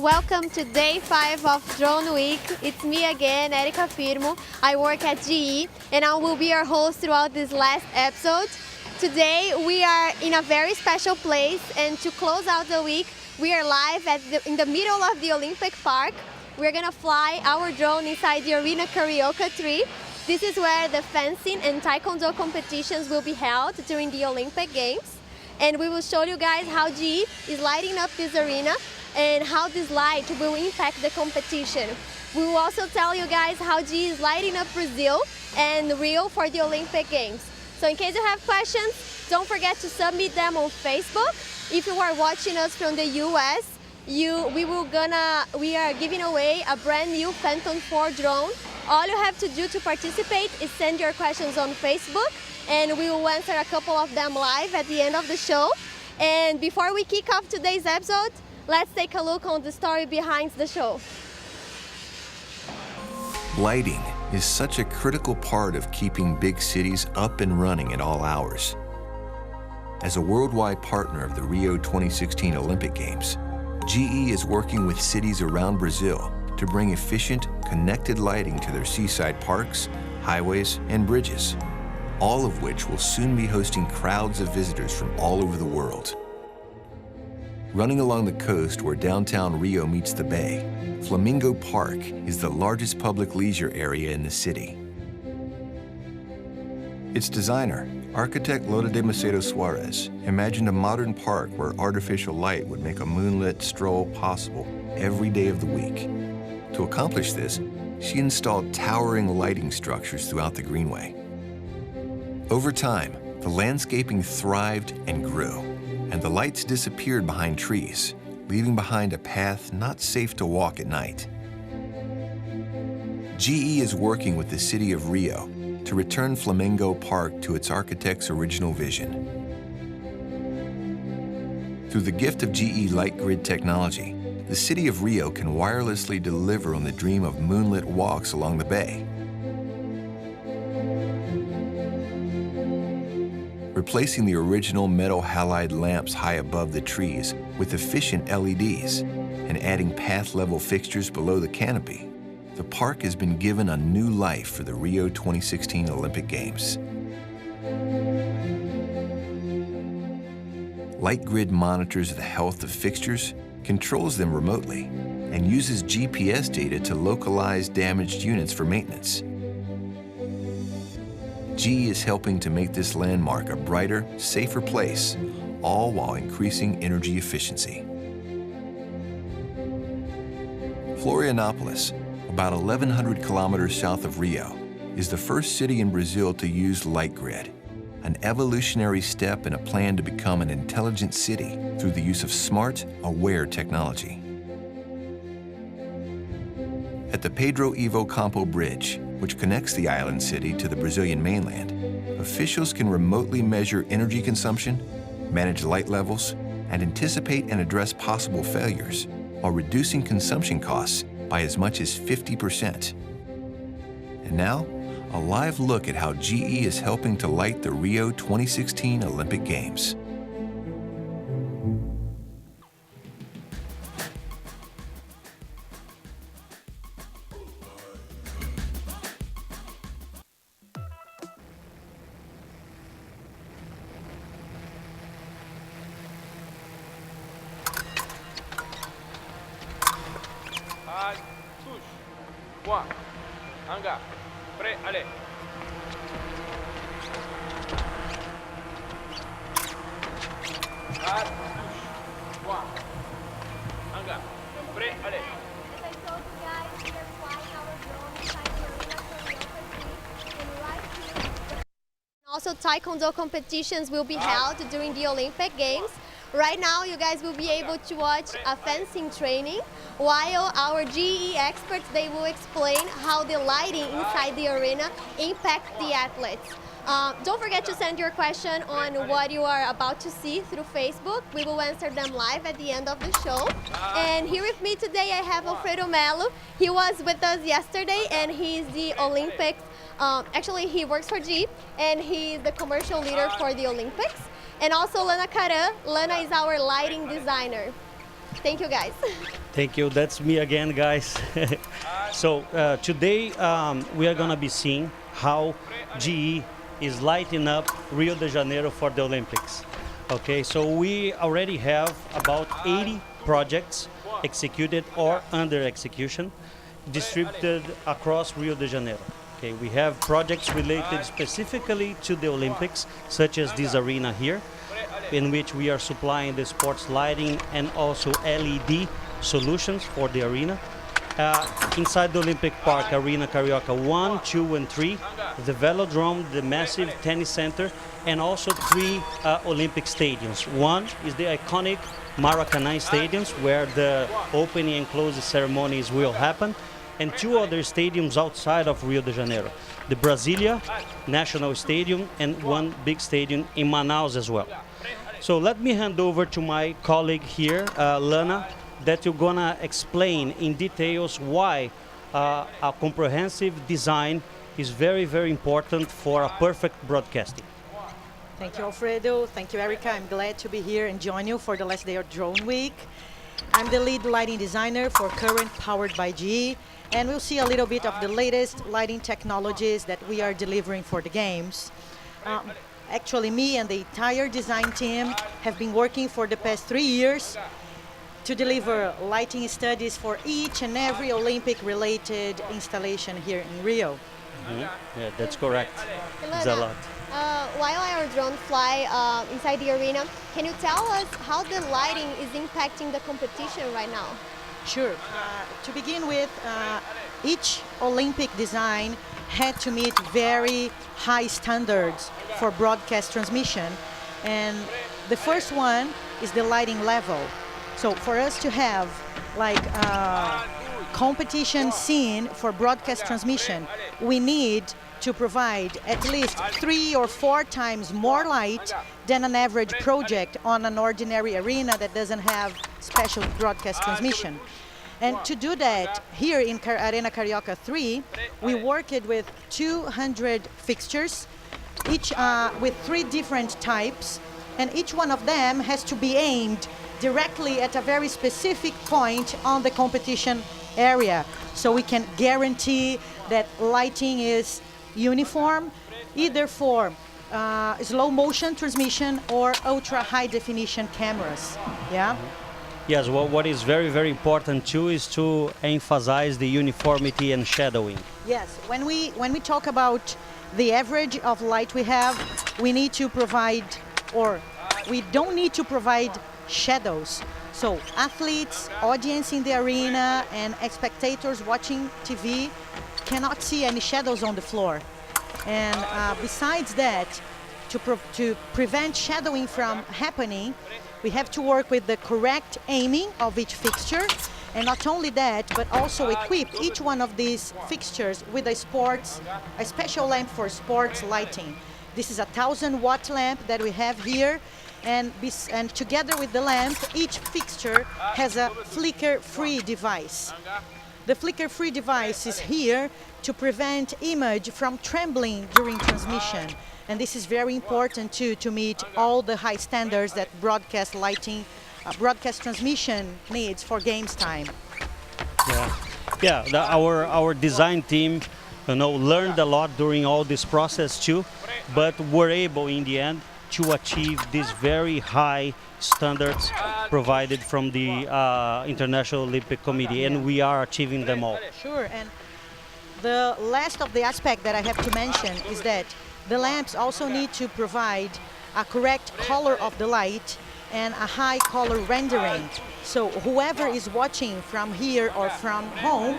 Welcome to day 5 of DRONEWEEK. It's me again, Erika Firmo. I work at GE and I will be your host throughout this last episode. Today we are in a very special place, and to close out the week we are live in the middle of the Olympic Park. We're gonna fly our drone inside the arena Carioca tree. This is where the fencing and taekwondo competitions will be held during the Olympic Games. And we will show you guys how GE is lighting up this arena and how this light will impact the competition. We will also tell you guys how GE is lighting up Brazil and Rio for the Olympic Games. So in case you have questions, don't forget to submit them on Facebook. If you are watching us from the US, we are giving away a brand new Phantom 4 drone. All you have to do to participate is send your questions on Facebook, and we will answer a couple of them live at the end of the show. And before we kick off today's episode, let's take a look on the story behind the show. Lighting is such a critical part of keeping big cities up and running at all hours. As a worldwide partner of the Rio 2016 Olympic Games, GE is working with cities around Brazil to bring efficient, connected lighting to their seaside parks, highways, and bridges, all of which will soon be hosting crowds of visitors from all over the world. Running along the coast where downtown Rio meets the bay, Flamingo Park is the largest public leisure area in the city. Its designer, architect Loda de Macedo Suarez, imagined a modern park where artificial light would make a moonlit stroll possible every day of the week. To accomplish this, she installed towering lighting structures throughout the greenway. Over time, the landscaping thrived and grew, and the lights disappeared behind trees, leaving behind a path not safe to walk at night. GE is working with the city of Rio to return Flamingo Park to its architect's original vision. Through the gift of GE light grid technology, the city of Rio can wirelessly deliver on the dream of moonlit walks along the bay. Replacing the original metal halide lamps high above the trees with efficient LEDs and adding path-level fixtures below the canopy, the park has been given a new life for the Rio 2016 Olympic Games. LightGrid monitors the health of fixtures, controls them remotely, and uses GPS data to localize damaged units for maintenance. GE is helping to make this landmark a brighter, safer place, all while increasing energy efficiency. Florianópolis, about 1,100 kilometers south of Rio, is the first city in Brazil to use LightGrid, an evolutionary step in a plan to become an intelligent city through the use of smart, aware technology. At the Pedro Ivo Campo Bridge, which connects the island city to the Brazilian mainland, officials can remotely measure energy consumption, manage light levels, and anticipate and address possible failures, while reducing consumption costs by as much as 50%. And now, a live look at how GE is helping to light the Rio 2016 Olympic Games. One, hanga, pre, allez. One, hanga, pre, allez. As I told you guys, we are flying our drone inside the arena Carioca tree, and right here. Also, taekwondo competitions will be held during the Olympic Games. Right now, you guys will be able to watch a fencing training, while our GE experts, they will explain how the lighting inside the arena impacts the athletes. Don't forget to send your question on what you are about to see through Facebook. We will answer them live at the end of the show. And here with me today, I have Alfredo Melo. He was with us yesterday, and he's the Olympics. Actually, he works for GE, and he's the commercial leader for the Olympics. And also Lana Caran. Lana is our lighting designer. Thank you, guys. Thank you. That's me again, guys. So today we are going to be seeing how GE is lighting up Rio de Janeiro for the Olympics. Okay, so we already have about 80 projects executed or under execution, distributed across Rio de Janeiro. Okay, we have projects related specifically to the Olympics, such as this arena here, in which we are supplying the sports lighting and also LED solutions for the arena. Inside the Olympic Park, Arena Carioca 1, 2, and 3, the Velodrome, the massive tennis center, and also 3 Olympic stadiums. One is the iconic Maracanã stadiums, where the opening and closing ceremonies will happen, and 2 other stadiums outside of Rio de Janeiro, the Brasilia National Stadium and 1 big stadium in Manaus as well. So let me hand over to my colleague here, Lana, that you're gonna explain in details why a comprehensive design is very, very important for a perfect broadcasting. Thank you, Alfredo. Thank you, Erica. I'm glad to be here and join you for the last day of Drone Week. I'm the lead lighting designer for Current, powered by GE, and we'll see a little bit of the latest lighting technologies that we are delivering for the games. Actually, me and the entire design team have been working for the past 3 years to deliver lighting studies for each and every Olympic-related installation here in Rio. Yeah, that's correct. It's a lot. While our drones fly inside the arena, can you tell us how the lighting is impacting the competition right now? Sure. To begin with, each Olympic design had to meet very high standards for broadcast transmission. And the first one is the lighting level. So for us to have like a competition scene for broadcast transmission, we need to provide at least 3 or 4 times more light than an average project on an ordinary arena that doesn't have special broadcast transmission. And to do that, here in Arena Carioca 3, we worked with 200 fixtures, each with 3 different types, and each one of them has to be aimed directly at a very specific point on the competition area, so we can guarantee that lighting is uniform, either for slow motion transmission or ultra high definition cameras. Yeah. Yes, well, what is very, very important too is to emphasize the uniformity and shadowing. Yes, when we talk about the average of light we have, we need to provide, or we don't need to provide shadows. So athletes, audience in the arena, and spectators watching TV cannot see any shadows on the floor. And besides that, to prevent shadowing from happening, we have to work with the correct aiming of each fixture. And not only that, but also equip each one of these fixtures with a special lamp for sports lighting. This is a 1,000-watt lamp that we have here. And together with the lamp, each fixture has a flicker-free device. The flicker-free device is here to prevent image from trembling during transmission. And this is very important too, to meet all the high standards that broadcast lighting, broadcast transmission needs for games time. Yeah. Our design team, learned a lot during all this process too, but were able in the end to achieve these very high standards provided from the International Olympic Committee, and we are achieving them all. Sure, and the last of the aspect that I have to mention is that the lamps also need to provide a correct color of the light and a high color rendering. So whoever is watching from here or from home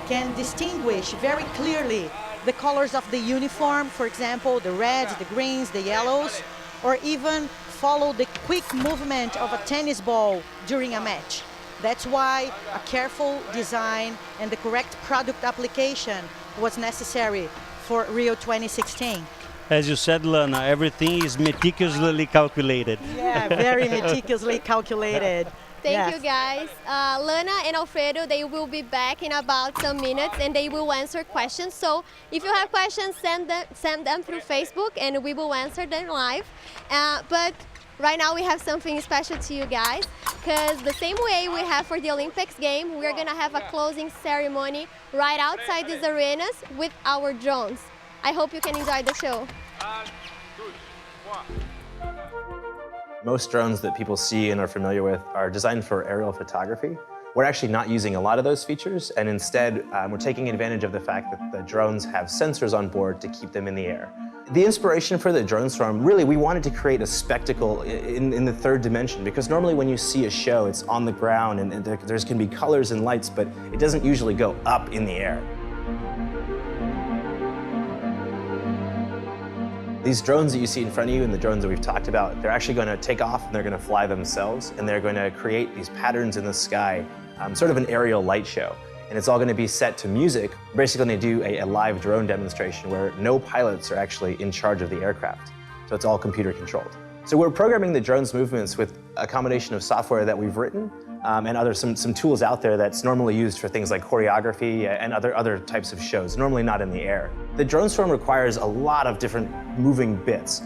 can distinguish very clearly the colors of the uniform, for example, the reds, the greens, the yellows, or even follow the quick movement of a tennis ball during a match. That's why a careful design and the correct product application was necessary for Rio 2016. As you said, Lana, everything is meticulously calculated. Yeah, very meticulously calculated. Thank you, guys. Lana and Alfredo, they will be back in about some minutes and they will answer questions. So if you have questions, send them through Facebook and we will answer them live. But right now we have something special to you guys, because the same way we have for the Olympics game, we're gonna have a closing ceremony right outside these arenas with our drones. I hope you can enjoy the show. Most drones that people see and are familiar with are designed for aerial photography. We're actually not using a lot of those features, and instead we're taking advantage of the fact that the drones have sensors on board to keep them in the air. The inspiration for the drone swarm, really, we wanted to create a spectacle in the third dimension, because normally when you see a show, it's on the ground and there's can be colors and lights, but it doesn't usually go up in the air. These drones that you see in front of you and the drones that we've talked about, they're actually going to take off and they're going to fly themselves, and they're going to create these patterns in the sky, sort of an aerial light show. And it's all going to be set to music. We're basically going to do a live drone demonstration where no pilots are actually in charge of the aircraft. So it's all computer controlled. So we're programming the drone's movements with a combination of software that we've written and some tools out there that's normally used for things like choreography and other types of shows, normally not in the air. The drone swarm requires a lot of different moving bits.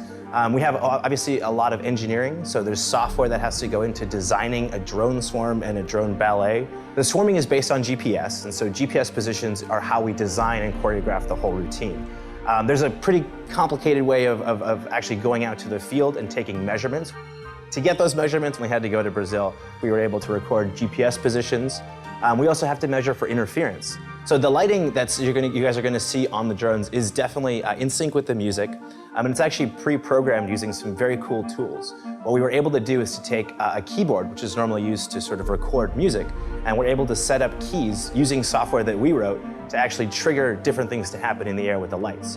We have obviously a lot of engineering, so there's software that has to go into designing a drone swarm and a drone ballet. The swarming is based on GPS, and so GPS positions are how we design and choreograph the whole routine. There's a pretty complicated way of actually going out to the field and taking measurements. To get those measurements, we had to go to Brazil. We were able to record GPS positions. We also have to measure for interference. So the lighting that you guys are going to see on the drones is definitely in sync with the music, and it's actually pre-programmed using some very cool tools. What we were able to do is to take a keyboard, which is normally used to sort of record music, and we're able to set up keys using software that we wrote to actually trigger different things to happen in the air with the lights.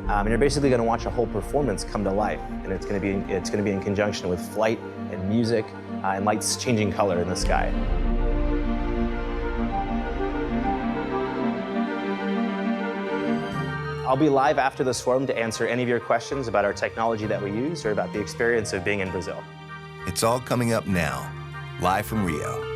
And you're basically going to watch a whole performance come to life, and it's going to be in conjunction with flight and music and lights changing color in the sky. I'll be live after the swarm to answer any of your questions about our technology that we use or about the experience of being in Brazil. It's all coming up now, live from Rio.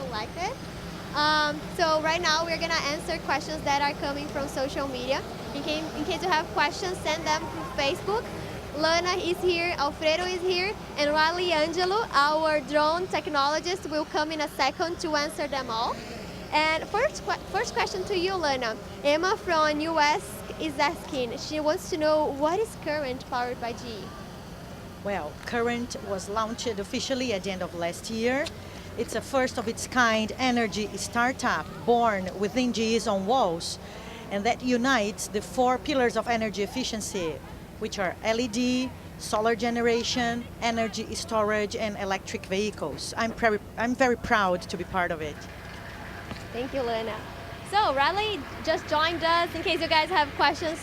selected. So right now we're gonna answer questions that are coming from social media. In case you have questions, send them to Facebook. Lana is here, Alfredo is here, and Riley Angelo, our drone technologist, will come in a second to answer them all. And first question to you, Lana. Emma from US is asking, she wants to know what is Current powered by GE? Well, Current was launched officially at the end of last year. It's a first of its kind energy startup born within GE's own walls, and that unites the 4 pillars of energy efficiency, which are LED, solar generation, energy storage, and electric vehicles. I'm very proud to be part of it. Thank you, Lena. So Riley just joined us. In case you guys have questions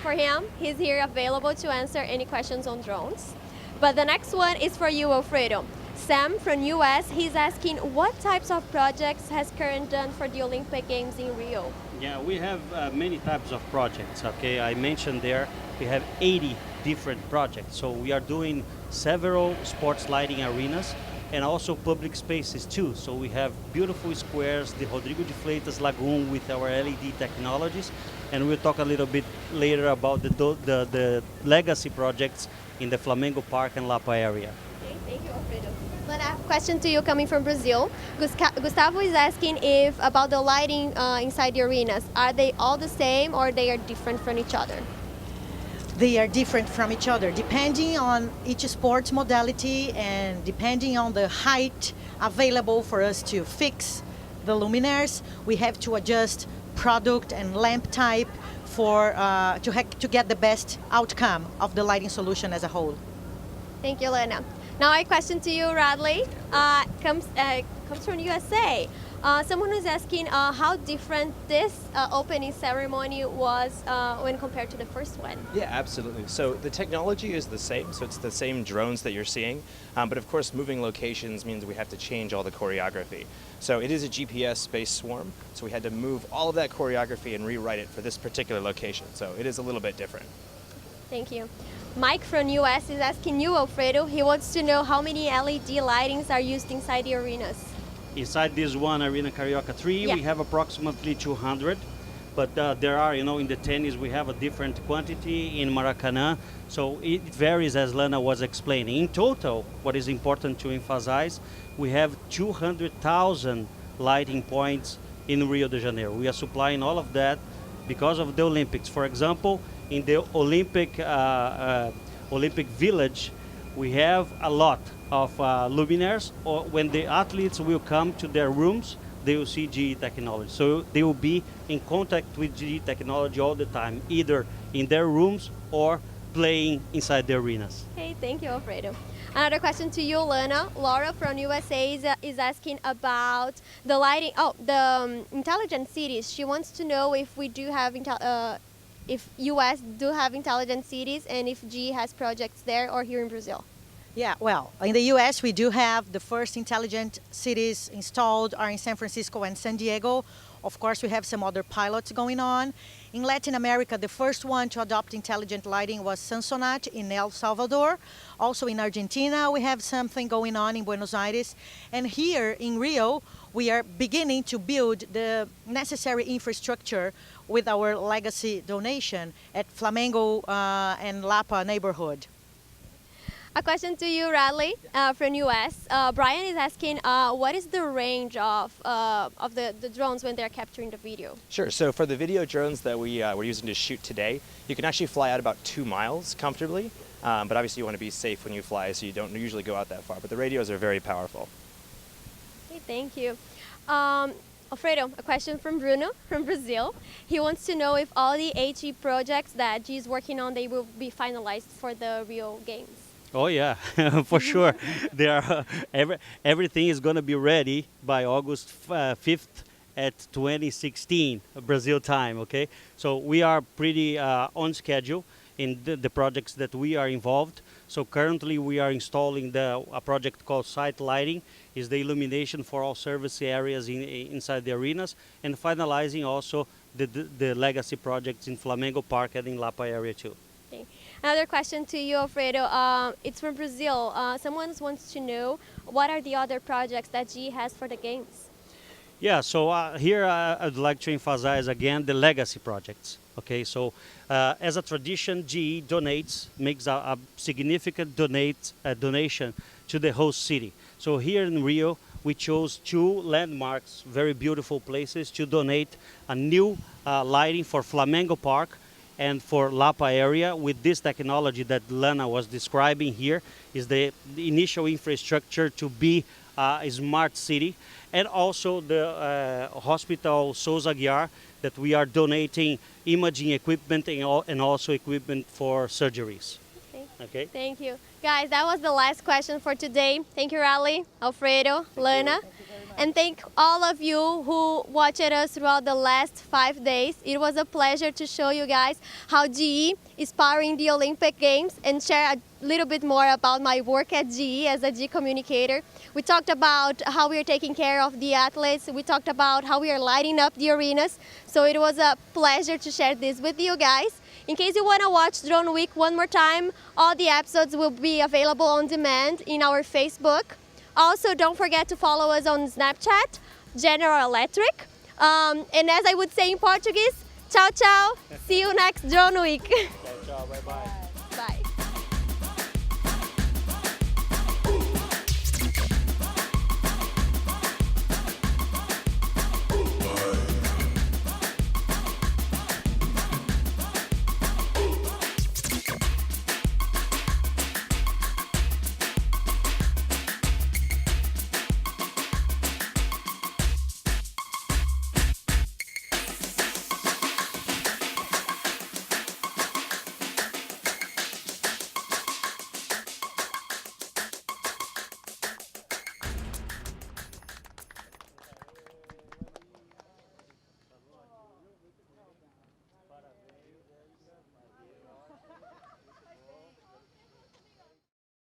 for him, he's here available to answer any questions on drones. But the next one is for you, Alfredo. Sam from US, he's asking what types of projects has Current done for the Olympic Games in Rio? Yeah, we have many types of projects. Okay, I mentioned there we have 80 different projects. So we are doing several sports lighting arenas and also public spaces too. So we have beautiful squares, the Rodrigo de Freitas Lagoon with our LED technologies, and we'll talk a little bit later about the legacy projects in the Flamengo Park and Lapa area. Okay, thank you, Alfredo. Lena, I have a question to you coming from Brazil. Gustavo is asking if about the lighting inside the arenas. Are they all the same or they are different from each other? They are different from each other depending on each sports modality and depending on the height available for us to fix the luminaires. We have to adjust product and lamp type for to get the best outcome of the lighting solution as a whole. Thank you, Lena. Now a question to you, Radley. Comes from USA. Someone who's asking how different this opening ceremony was when compared to the first one. Yeah, absolutely. So the technology is the same, so it's the same drones that you're seeing, but of course moving locations means we have to change all the choreography. So it is a GPS-based swarm, so we had to move all of that choreography and rewrite it for this particular location, so it is a little bit different. Thank you. Mike from US is asking you, Alfredo. He wants to know how many LED lightings are used inside the arenas. Inside this one Arena Carioca 3, we have approximately 200, but there are, in the tennis we have a different quantity in Maracanã, so it varies as Lana was explaining. In total, what is important to emphasize, we have 200,000 lighting points in Rio de Janeiro. We are supplying all of that because of the Olympics. For example, in the Olympic Village, we have a lot of luminaires, or when the athletes will come to their rooms, they will see GE technology. So they will be in contact with GE technology all the time, either in their rooms or playing inside the arenas. Okay, thank you, Alfredo. Another question to you, Lana. Laura from USA is asking about the lighting, intelligent cities. She wants to know if we do have if US do have intelligent cities and if GE has projects there or here in Brazil. Yeah, well, in the US we do have the first intelligent cities installed are in San Francisco and San Diego. Of course, we have some other pilots going on. In Latin America, the first one to adopt intelligent lighting was Sansonat in El Salvador. Also in Argentina, we have something going on in Buenos Aires. And here in Rio, we are beginning to build the necessary infrastructure with our legacy donation at Flamengo and Lapa neighborhood. A question to you, Radley, from US. Brian is asking, what is the range of the drones when they're capturing the video? Sure, so for the video drones that we're using to shoot today, you can actually fly out about 2 miles comfortably, but obviously you want to be safe when you fly, so you don't usually go out that far, but the radios are very powerful. Okay, thank you. Alfredo, a question from Bruno from Brazil. He wants to know if all the HE projects that G is working on, they will be finalized for the Rio Games. Oh yeah, for sure. Everything is going to be ready by August 5th at 2016 Brazil time. Okay, so we are pretty on schedule in the projects that we are involved. So currently we are installing a project called site lighting, is the illumination for all service areas inside the arenas, and finalizing also the legacy projects in Flamengo Park and in Lapa area too. Okay. Another question to you, Alfredo. It's from Brazil. Someone wants to know what are the other projects that GE has for the games? Yeah, so here I'd like to emphasize again the legacy projects. Okay, so as a tradition, GE makes a significant donation to the host city. So here in Rio, we chose 2 landmarks, very beautiful places, to donate a new lighting for Flamengo Park and for Lapa area with this technology that Lana was describing here is the initial infrastructure to be a smart city, and also the Hospital Souza Aguiar that we are donating imaging equipment and also equipment for surgeries. Okay. Thank you. Guys, that was the last question for today. Thank you, Raleigh, Alfredo, Lana. And thank all of you who watched us throughout the last 5 days. It was a pleasure to show you guys how GE is powering the Olympic Games and share a little bit more about my work at GE as a G communicator. We talked about how we are taking care of the athletes. We talked about how we are lighting up the arenas. So it was a pleasure to share this with you guys. In case you want to watch Drone Week one more time, all the episodes will be available on demand in our Facebook. Also, don't forget to follow us on Snapchat, General Electric. And as I would say in Portuguese, ciao, ciao. See you next Drone Week. Ciao, bye-bye.